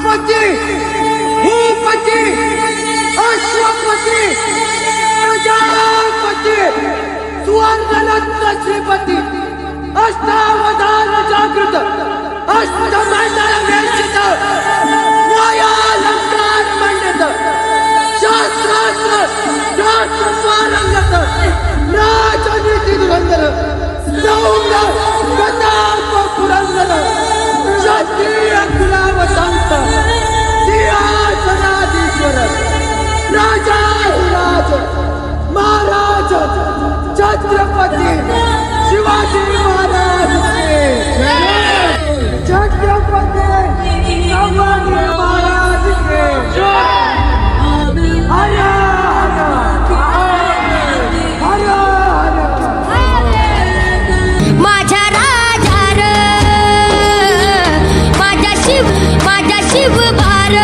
गणपती भूपती अश्वपती प्रजापती सुवर्णरत्न श्रीपती अष्टावधान जागृत अष्टमंडळ वेचित न्यायालंकार मंडित शास्त्रास्त्र शास्त्र पारंगत राजनीती धुरंधर सौम्य प्रताप पुरंदर क्षत्रिय कुलावतंत सिंहासनाधीश्वर राजाधिराज महाराज छत्रपती शिवाजी महाराज के छत्रपती शिवाजी महाराज के हर हर हर माझ्या राजा र माझ्या शिव भार